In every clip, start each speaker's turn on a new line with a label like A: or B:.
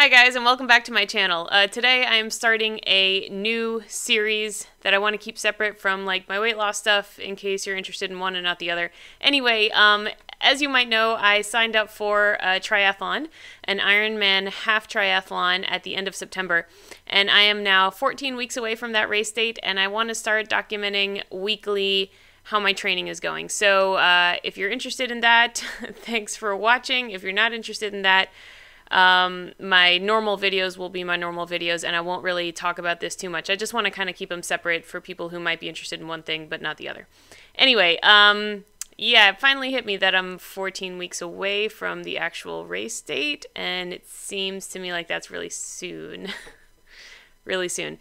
A: Hi guys, and welcome back to my channel. Today I am starting a new series that I want to keep separate from like my weight loss stuff in case you're interested in one and not the other. Anyway, as you might know, I signed up for a triathlon, an Ironman Half Triathlon at the end of September, and I am now 14 weeks away from that race date, and I want to start documenting weekly how my training is going. So if you're interested in that, thanks for watching. If you're not interested in that, my normal videos will be my normal videos, and I won't really talk about this too much. I just want to kind of keep them separate for people who might be interested in one thing but not the other. Anyway, yeah, it finally hit me that I'm 14 weeks away from the actual race date, and it seems to me like that's really soon. Really soon.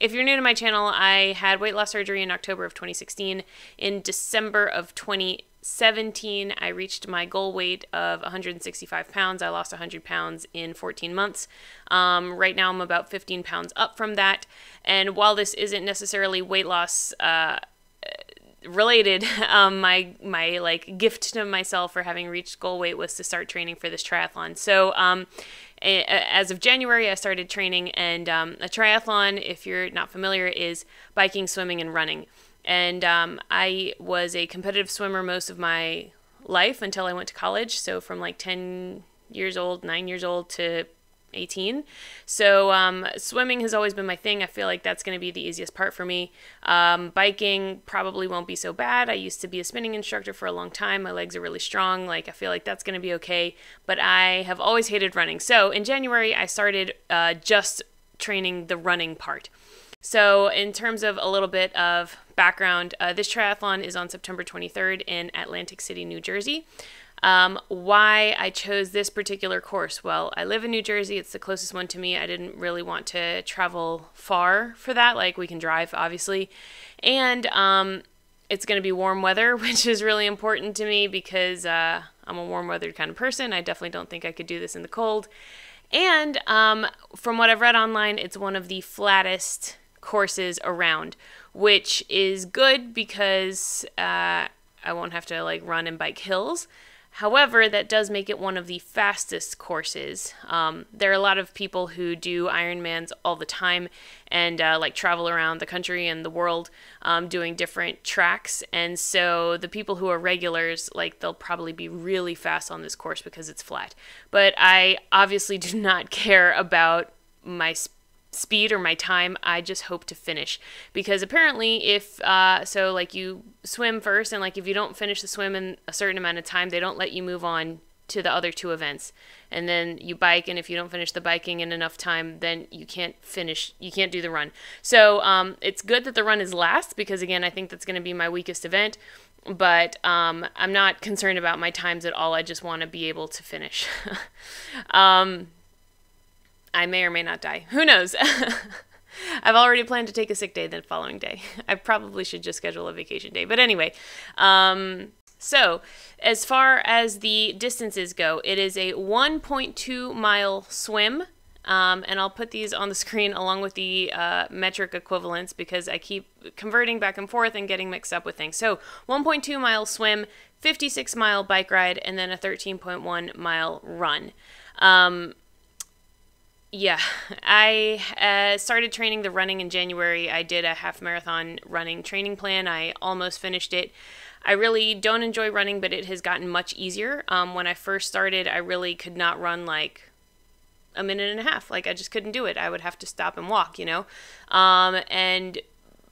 A: If you're new to my channel, I had weight loss surgery in October of 2016. In December of 2017, I reached my goal weight of 165 pounds. I lost 100 pounds in 14 months. Right now, I'm about 15 pounds up from that. And while this isn't necessarily weight loss related, my like gift to myself for having reached goal weight was to start training for this triathlon. So as of January, I started training, and a triathlon, if you're not familiar, is biking, swimming, and running. And I was a competitive swimmer most of my life until I went to college, so from like 10 years old, 9 years old to 18. So swimming has always been my thing. I feel like that's going to be the easiest part for me. Biking probably won't be so bad. I used to be a spinning instructor for a long time. My legs are really strong. Like, I feel like that's going to be okay. But I have always hated running. So in January, I started just training the running part. So in terms of a little bit of background, this triathlon is on September 23rd in Atlantic City, New Jersey. Why I chose this particular course? Well, I live in New Jersey. It's the closest one to me. I didn't really want to travel far for that. Like, we can drive, obviously. And it's going to be warm weather, which is really important to me because I'm a warm-weathered kind of person. I definitely don't think I could do this in the cold. And from what I've read online, it's one of the flattest courses around, which is good because I won't have to like run and bike hills. However, that does make it one of the fastest courses. There are a lot of people who do Ironmans all the time and like travel around the country and the world doing different tracks. And so the people who are regulars, like, they'll probably be really fast on this course because it's flat. But I obviously do not care about my speed or my time. I just hope to finish, because apparently if so like you swim first, and like if you don't finish the swim in a certain amount of time, they don't let you move on to the other two events. And then you bike, and if you don't finish the biking in enough time, then you can't do the run. So it's good that the run is last, because again, I think that's going to be my weakest event. But I'm not concerned about my times at all. I just want to be able to finish. I may or may not die. Who knows? I've already planned to take a sick day the following day. I probably should just schedule a vacation day. But anyway, so as far as the distances go, it is a 1.2 mile swim. And I'll put these on the screen along with the metric equivalents, because I keep converting back and forth and getting mixed up with things. So 1.2 mile swim, 56 mile bike ride, and then a 13.1 mile run. Yeah, I started training the running in January. I did a half marathon running training plan. I almost finished it. I really don't enjoy running, but it has gotten much easier. When I first started, I really could not run like a minute and a half. Like, I just couldn't do it. I would have to stop and walk, you know? And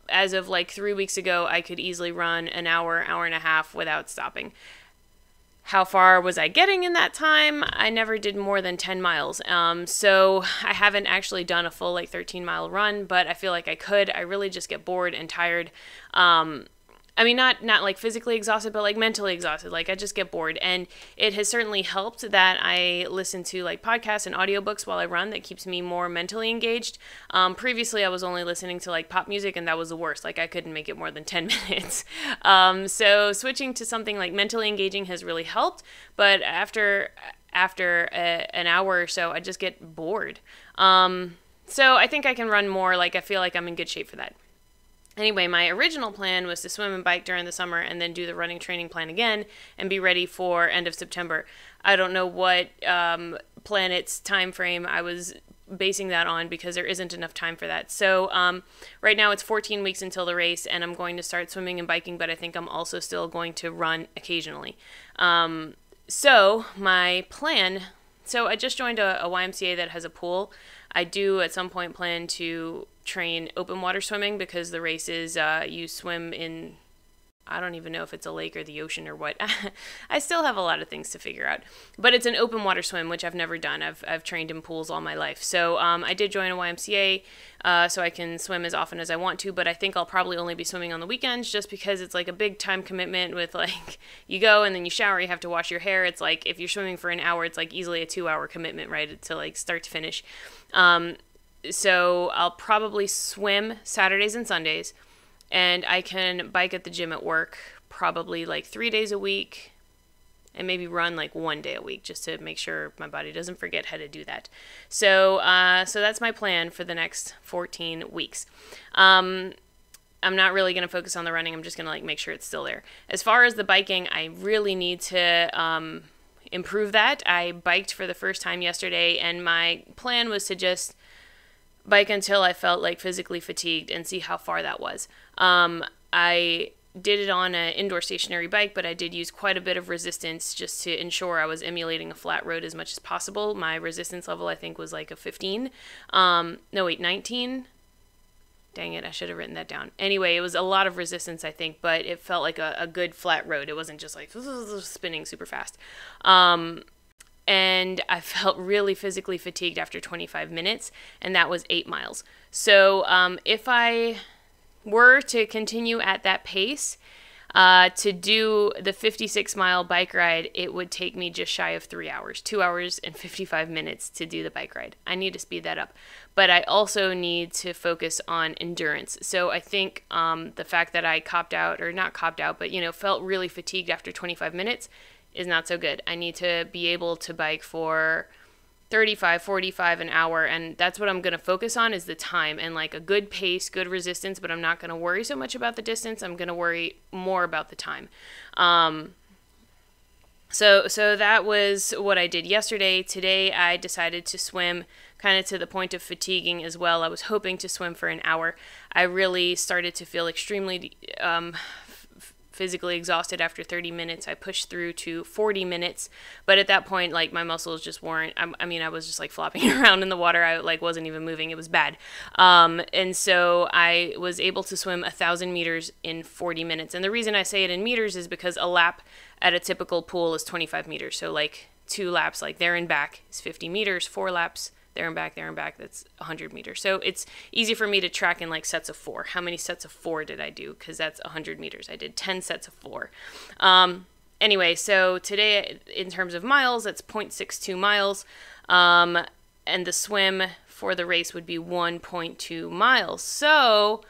A: as of like 3 weeks ago, I could easily run an hour, hour and a half without stopping. How far was I getting in that time? I never did more than 10 miles. So I haven't actually done a full like 13-mile run, but I feel like I could. I really just get bored and tired. I mean, not like physically exhausted, but like mentally exhausted. Like, I just get bored. And it has certainly helped that I listen to like podcasts and audiobooks while I run. That keeps me more mentally engaged. Previously, I was only listening to like pop music, and that was the worst. Like, I couldn't make it more than 10 minutes. So switching to something like mentally engaging has really helped. But after an hour or so, I just get bored. So I think I can run more. Like, I feel like I'm in good shape for that. Anyway, my original plan was to swim and bike during the summer and then do the running training plan again and be ready for end of September. I don't know what planet's time frame I was basing that on because there isn't enough time for that. So right now it's 14 weeks until the race, and I'm going to start swimming and biking, but I think I'm also still going to run occasionally. So my plan, so I just joined a YMCA that has a pool. I do at some point plan to train open water swimming because the races you swim in, I don't even know if it's a lake or the ocean or what. I still have a lot of things to figure out. But it's an open water swim, which I've never done. I've trained in pools all my life. So I did join a YMCA so I can swim as often as I want to, but I think I'll probably only be swimming on the weekends just because it's like a big time commitment with like you go and then you shower, you have to wash your hair. It's like if you're swimming for an hour, it's like easily a 2-hour commitment, right, to like start to finish. So I'll probably swim Saturdays and Sundays, and I can bike at the gym at work probably like 3 days a week, and maybe run like 1 day a week just to make sure my body doesn't forget how to do that. So that's my plan for the next 14 weeks. I'm not really going to focus on the running. I'm just going to like make sure it's still there. As far as the biking, I really need to improve that. I biked for the first time yesterday, and my plan was to just bike until I felt like physically fatigued and see how far that was. I did it on an indoor stationary bike, but I did use quite a bit of resistance just to ensure I was emulating a flat road as much as possible. My resistance level, I think, was like a 15. 19. Dang it, I should have written that down. Anyway, it was a lot of resistance, I think, but it felt like a good flat road. It wasn't just like spinning super fast. And I felt really physically fatigued after 25 minutes, and that was 8 miles. So if I were to continue at that pace to do the 56-mile bike ride, it would take me just shy of 3 hours, 2 hours and 55 minutes to do the bike ride. I need to speed that up. But I also need to focus on endurance. So I think the fact that I copped out, or not copped out, but, felt really fatigued after 25 minutes is not so good. I need to be able to bike for 35, 45 an hour, and that's what I'm going to focus on is the time and like a good pace, good resistance, but I'm not going to worry so much about the distance. I'm going to worry more about the time. So that was what I did yesterday. Today I decided to swim kind of to the point of fatiguing as well. I was hoping to swim for an hour. I really started to feel extremely physically exhausted after 30 minutes. I pushed through to 40 minutes, but at that point, like, my muscles just weren't, I was just like flopping around in the water. I like wasn't even moving. It was bad. And so I was able to swim 1,000 meters in 40 minutes. And the reason I say it in meters is because a lap at a typical pool is 25 meters. So like 2 laps, like there and back, is 50 meters, 4 laps, there and back, that's 100 meters. So it's easy for me to track in like sets of 4. How many sets of 4 did I do? Because that's 100 meters. I did 10 sets of 4. Anyway, so today in terms of miles, that's 0.62 miles. And the swim for the race would be 1.2 miles. So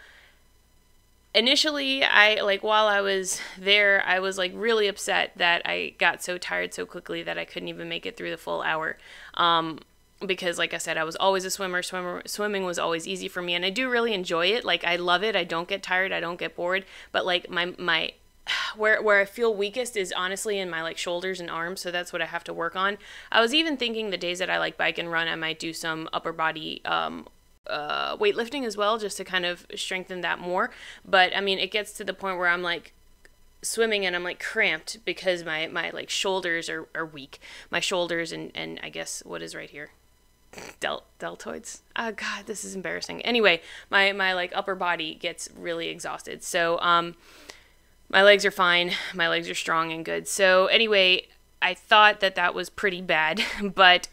A: initially, while I was there, I was like really upset that I got so tired so quickly that I couldn't even make it through the full hour. Because like I said, I was always a swimmer. Swimming was always easy for me, and I do really enjoy it. Like, I love it. I don't get tired. I don't get bored. But like my where I feel weakest is honestly in my like shoulders and arms. So that's what I have to work on. I was even thinking the days that I like bike and run, I might do some upper body weightlifting as well, just to kind of strengthen that more. But I mean, it gets to the point where I'm like swimming and I'm like cramped because my like shoulders are weak. My shoulders and I guess what is right here? Deltoids. Oh God, this is embarrassing. Anyway, my like upper body gets really exhausted. So my legs are fine. My legs are strong and good. So anyway, I thought that was pretty bad, but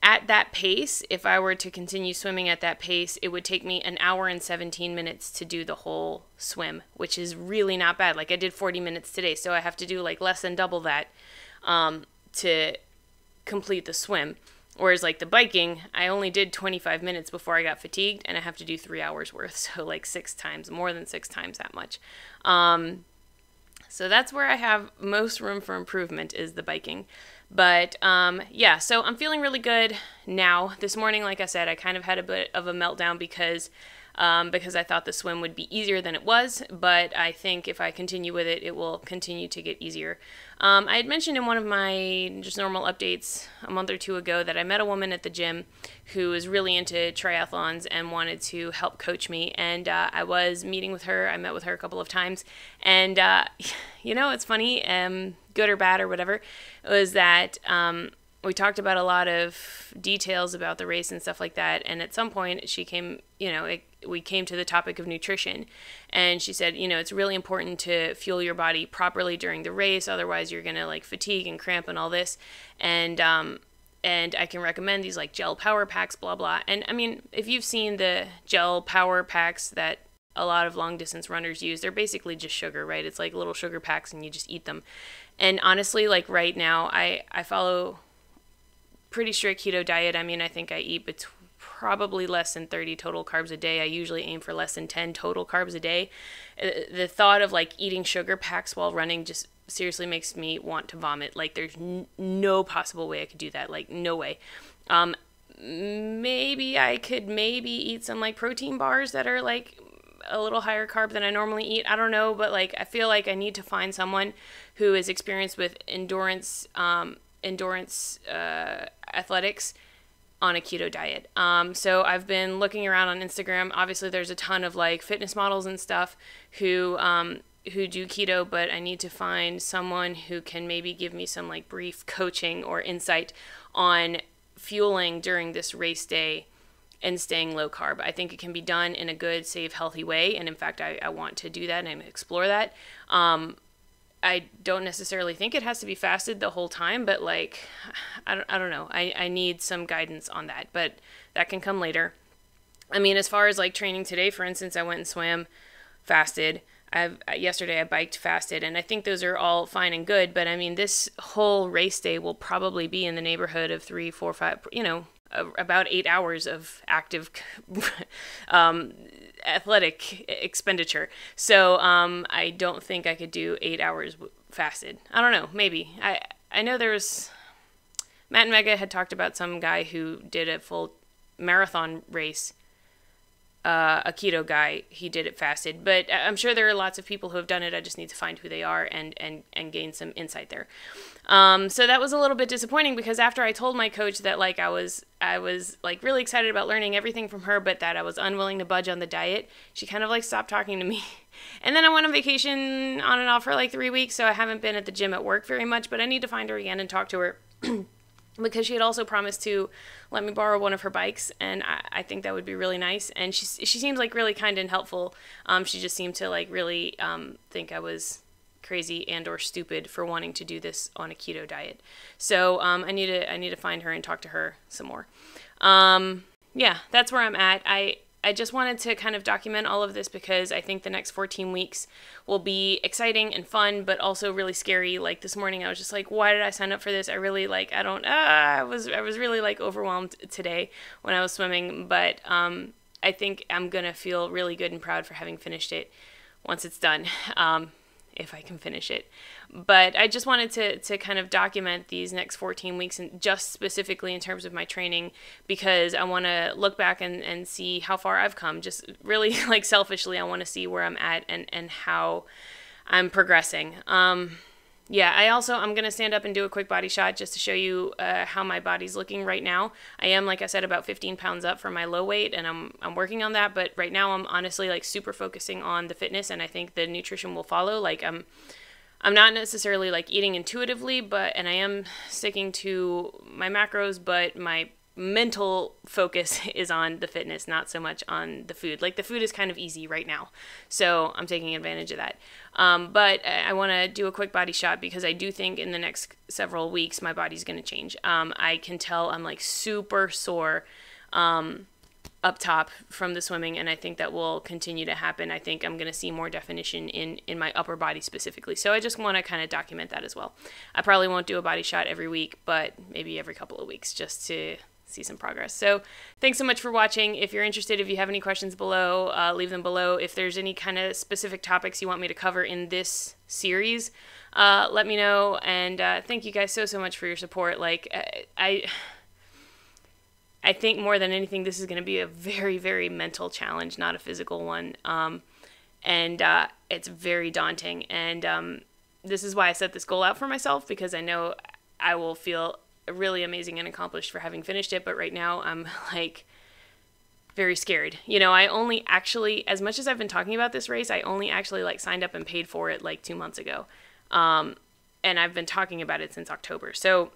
A: at that pace, if I were to continue swimming at that pace, it would take me 1 hour and 17 minutes to do the whole swim, which is really not bad. Like, I did 40 minutes today, so I have to do like less than double that to complete the swim. Whereas like the biking, I only did 25 minutes before I got fatigued, and I have to do 3 hours worth. So like 6 times, more than 6 times that much. So that's where I have most room for improvement, is the biking. But yeah, so I'm feeling really good now. This morning, like I said, I kind of had a bit of a meltdown because because I thought the swim would be easier than it was, but I think if I continue with it, it will continue to get easier. I had mentioned in one of my just normal updates a month or two ago that I met a woman at the gym who was really into triathlons and wanted to help coach me, and I was meeting with her. I met with her a couple of times, and it's funny, good or bad or whatever, was that we talked about a lot of details about the race and stuff like that, and at some point she came, we came to the topic of nutrition, and she said, it's really important to fuel your body properly during the race, otherwise you're gonna like fatigue and cramp and all this, and I can recommend these like gel power packs, blah blah. And I mean, if you've seen the gel power packs that a lot of long distance runners use, they're basically just sugar, right? It's like little sugar packs and you just eat them. And honestly, like right now, I follow pretty strict keto diet. I mean, I think I eat probably less than 30 total carbs a day. I usually aim for less than 10 total carbs a day. The thought of like eating sugar packs while running just seriously makes me want to vomit. Like there's no possible way I could do that. Like no way. Maybe I could eat some like protein bars that are like a little higher carb than I normally eat. I don't know, but like I feel like I need to find someone who is experienced with endurance athletics on a keto diet. So I've been looking around on Instagram. Obviously there's a ton of like fitness models and stuff who do keto, but I need to find someone who can maybe give me some like brief coaching or insight on fueling during this race day and staying low carb. I think it can be done in a good, safe, healthy way. And in fact, I want to do that and explore that. I don't necessarily think it has to be fasted the whole time, but like, I don't know. I need some guidance on that, but that can come later. I mean, as far as like training today, for instance, I went and swam, fasted. Yesterday I biked, fasted, and I think those are all fine and good, but I mean, this whole race day will probably be in the neighborhood of 3, 4, 5, about 8 hours of active athletic expenditure. So I don't think I could do 8 hours fasted. I don't know, maybe. I know there's Matt and Mega had talked about some guy who did a full marathon race, a keto guy. He did it fasted, but I'm sure there are lots of people who have done it. I just need to find who they are and gain some insight there. So that was a little bit disappointing because after I told my coach that like I was like really excited about learning everything from her, but that I was unwilling to budge on the diet, she kind of like stopped talking to me. And then I went on vacation on and off for like 3 weeks, so I haven't been at the gym at work very much, but I need to find her again and talk to her. Because she had also promised to let me borrow one of her bikes, and I think that would be really nice. And she seems like really kind and helpful. She just seemed to like really think I was crazy and or stupid for wanting to do this on a keto diet. So I need to find her and talk to her some more. Yeah, that's where I'm at. I just wanted to kind of document all of this because I think the next 14 weeks will be exciting and fun, but also really scary. Like this morning, I was just like, why did I sign up for this? I really I was really like overwhelmed today when I was swimming, but I think I'm going to feel really good and proud for having finished it once it's done. If I can finish it. But I just wanted to kind of document these next 14 weeks and just specifically in terms of my training because I want to look back and see how far I've come. Just really like selfishly, I want to see where I'm at and how I'm progressing. Yeah, I'm going to stand up and do a quick body shot just to show you how my body's looking right now. I am, like I said, about 15 pounds up from my low weight, and I'm working on that. But right now, I'm honestly like super focusing on the fitness, and I think the nutrition will follow. Like I'm not necessarily like eating intuitively, and I am sticking to my macros, but my mental focus is on the fitness, not so much on the food. Like the food is kind of easy right now, so I'm taking advantage of that. But I want to do a quick body shot because I do think in the next several weeks my body's going to change. I can tell I'm like super sore up top from the swimming, and I think that will continue to happen. I think I'm going to see more definition in my upper body specifically. So I just want to kind of document that as well. I probably won't do a body shot every week, but maybe every couple of weeks just to see some progress. So thanks so much for watching. If you're interested, if you have any questions below, leave them below. If there's any kind of specific topics you want me to cover in this series, let me know. And thank you guys so much for your support. Like I I think more than anything, this is going to be a very, very mental challenge, not a physical one. And it's very daunting. And this is why I set this goal out for myself, because I know I will feel really amazing and accomplished for having finished it. But right now I'm like very scared. You know, I only actually, as much as I've been talking about this race, I only actually like signed up and paid for it like 2 months ago. And I've been talking about it since October. So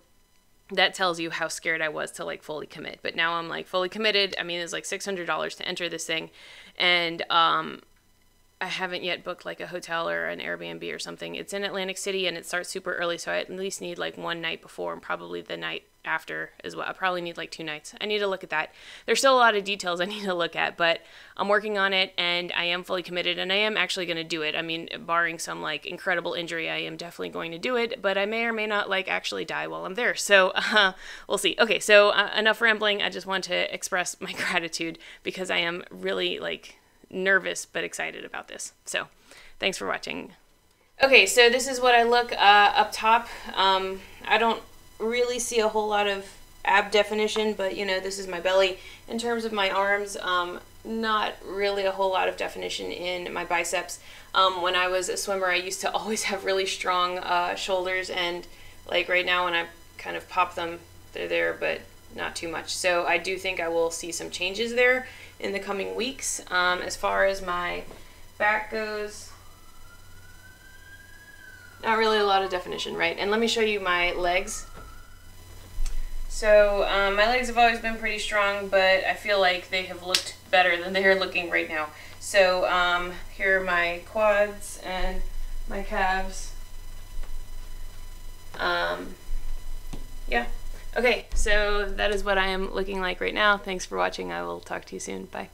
A: that tells you how scared I was to like fully commit. But now I'm like fully committed. I mean, it's like $600 to enter this thing. And I haven't yet booked like a hotel or an Airbnb or something. It's in Atlantic City and it starts super early. So I at least need like one night before and probably the night after as well. I probably need like 2 nights. I need to look at that. There's still a lot of details I need to look at, but I'm working on it and I am fully committed and I am actually going to do it. I mean, barring some like incredible injury, I am definitely going to do it, but I may or may not like actually die while I'm there. So we'll see. Okay, so enough rambling. I just want to express my gratitude because I am really like nervous but excited about this. So thanks for watching. Okay, so this is what I look up top. I don't really see a whole lot of ab definition, but you know, this is my belly. In terms of my arms, not really a whole lot of definition in my biceps. When I was a swimmer, I used to always have really strong shoulders, and like right now when I kind of pop them, they're there, but not too much. So I do think I will see some changes there in the coming weeks. As far as my back goes, not really a lot of definition, right? And let me show you my legs. So my legs have always been pretty strong, but I feel like they have looked better than they are looking right now. So here are my quads and my calves. Yeah. Okay, so that is what I am looking like right now. Thanks for watching. I will talk to you soon. Bye.